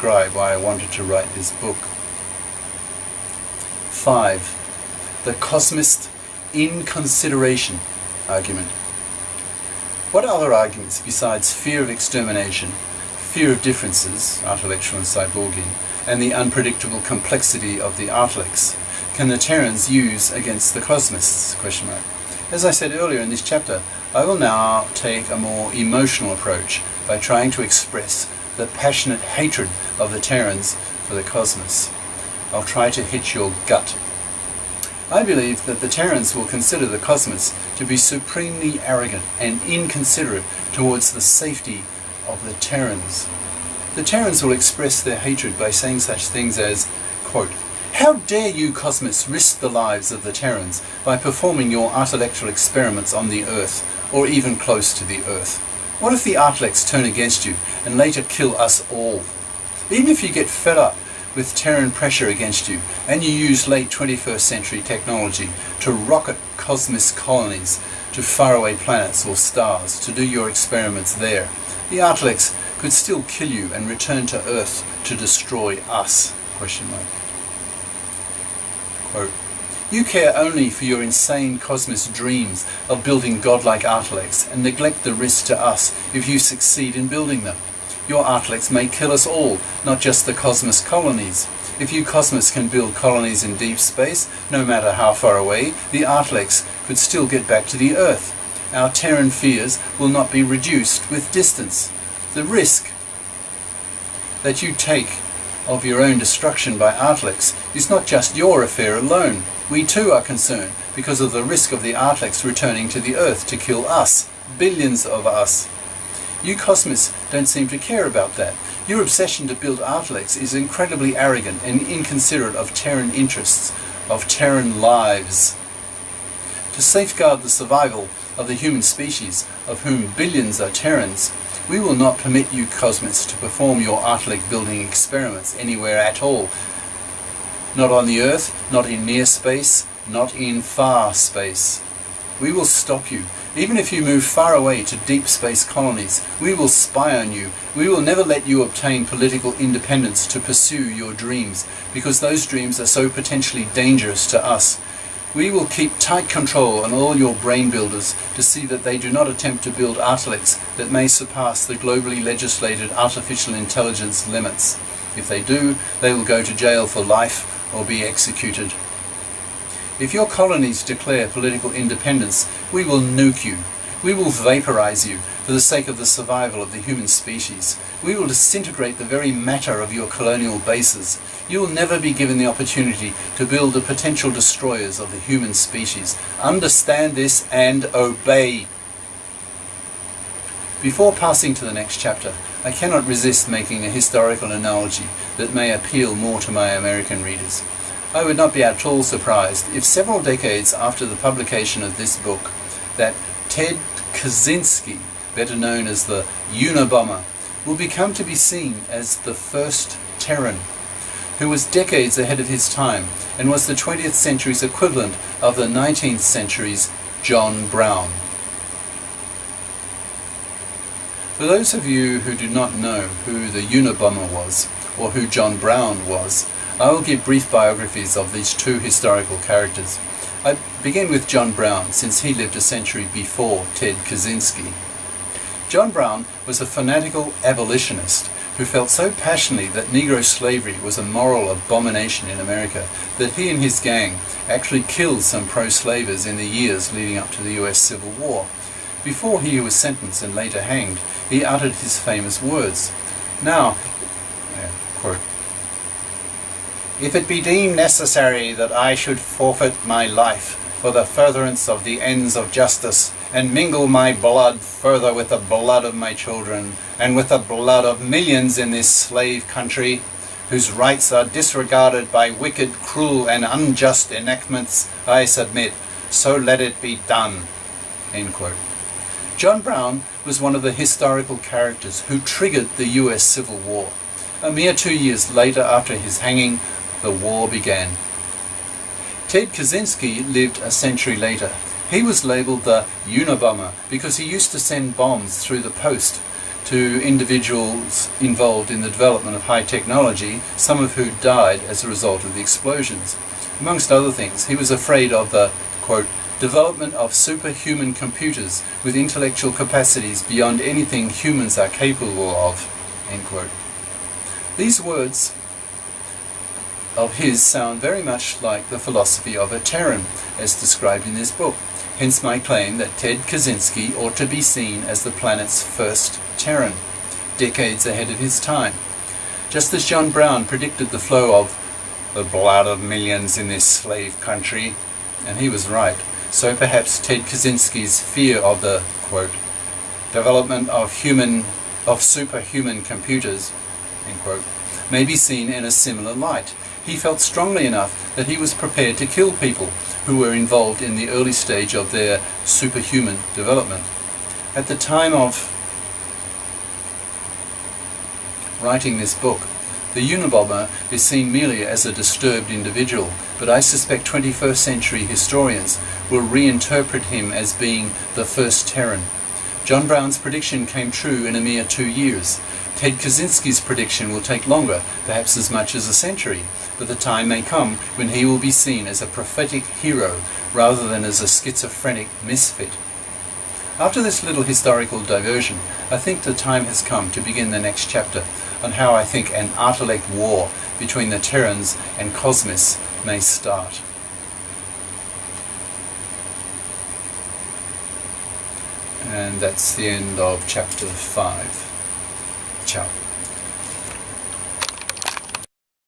describe why I wanted to write this book. 5. The Cosmist inconsideration argument. What other arguments besides fear of extermination, fear of differences, artilectual and cyborgian, and the unpredictable complexity of the Artilects can the Terrans use against the Cosmists? As I said earlier in this chapter, I will now take a more emotional approach by trying to express the passionate hatred of the Terrans for the Cosmists. I'll try to hit your gut. I believe that the Terrans will consider the Cosmists to be supremely arrogant and inconsiderate towards the safety of the Terrans. The Terrans will express their hatred by saying such things as, quote, "How dare you Cosmists risk the lives of the Terrans by performing your artilectural experiments on the Earth, or even close to the Earth? What if the Artilects turn against you and later kill us all? Even if you get fed up with Terran pressure against you, and you use late 21st century technology to rocket Cosmist colonies to faraway planets or stars to do your experiments there, the Artilects could still kill you and return to Earth to destroy us?" Quote, "You care only for your insane Cosmist dreams of building godlike Artilects and neglect the risk to us if you succeed in building them. Your Artilects may kill us all, not just the Cosmist colonies. If you Cosmists can build colonies in deep space, no matter how far away, the Artilects could still get back to the Earth. Our Terran fears will not be reduced with distance. The risk that you take of your own destruction by Artilects is not just your affair alone. We too are concerned because of the risk of the Artilects returning to the Earth to kill us, billions of us. You Cosmists don't seem to care about that. Your obsession to build Artilects is incredibly arrogant and inconsiderate of Terran interests, of Terran lives. To safeguard the survival of the human species, of whom billions are Terrans, we will not permit you Cosmists to perform your Artilect building experiments anywhere at all. Not on the Earth, not in near space, not in far space. We will stop you. Even if you move far away to deep space colonies, we will spy on you. We will never let you obtain political independence to pursue your dreams, because those dreams are so potentially dangerous to us. We will keep tight control on all your brain builders to see that they do not attempt to build Artilects that may surpass the globally legislated artificial intelligence limits. If they do, they will go to jail for life or be executed. If your colonies declare political independence, we will nuke you. We will vaporize you for the sake of the survival of the human species. We will disintegrate the very matter of your colonial bases. You will never be given the opportunity to build the potential destroyers of the human species. Understand this and obey." Before passing to the next chapter, I cannot resist making a historical analogy that may appeal more to my American readers. I would not be at all surprised if several decades after the publication of this book, that Ted Kaczynski, better known as the Unabomber, will become to be seen as the first Terran, who was decades ahead of his time and was the 20th century's equivalent of the 19th century's John Brown. For those of you who do not know who the Unabomber was, or who John Brown was, I will give brief biographies of these two historical characters. I begin with John Brown, since he lived a century before Ted Kaczynski. John Brown was a fanatical abolitionist who felt so passionately that Negro slavery was a moral abomination in America that he and his gang actually killed some pro-slavers in the years leading up to the US Civil War. Before he was sentenced and later hanged, he uttered his famous words. Now, quote, "If it be deemed necessary that I should forfeit my life for the furtherance of the ends of justice, and mingle my blood further with the blood of my children, and with the blood of millions in this slave country, whose rights are disregarded by wicked, cruel, and unjust enactments, I submit, so let it be done." End quote. John Brown was one of the historical characters who triggered the US Civil War. A mere 2 years later, after his hanging, the war began. Ted Kaczynski lived a century later. He was labelled the Unabomber because he used to send bombs through the post to individuals involved in the development of high technology, some of who died as a result of the explosions. Amongst other things, he was afraid of the, quote, development of superhuman computers with intellectual capacities beyond anything humans are capable of, end quote. These words of his sound very much like the philosophy of a Terran, as described in this book. Hence my claim that Ted Kaczynski ought to be seen as the planet's first Terran, decades ahead of his time. Just as John Brown predicted the flow of the blood of millions in this slave country, and he was right, so perhaps Ted Kaczynski's fear of the, quote, development of superhuman computers, end quote, may be seen in a similar light. He felt strongly enough that he was prepared to kill people who were involved in the early stage of their superhuman development. At the time of writing this book, the Unabomber is seen merely as a disturbed individual, but I suspect 21st century historians will reinterpret him as being the first Terran. John Brown's prediction came true in a mere 2 years. Ted Kaczynski's prediction will take longer, perhaps as much as a century, but the time may come when he will be seen as a prophetic hero rather than as a schizophrenic misfit. After this little historical diversion, I think the time has come to begin the next chapter on how I think an Artilect war between the Terrans and Cosmists may start. And that's the end of chapter 5. Ciao.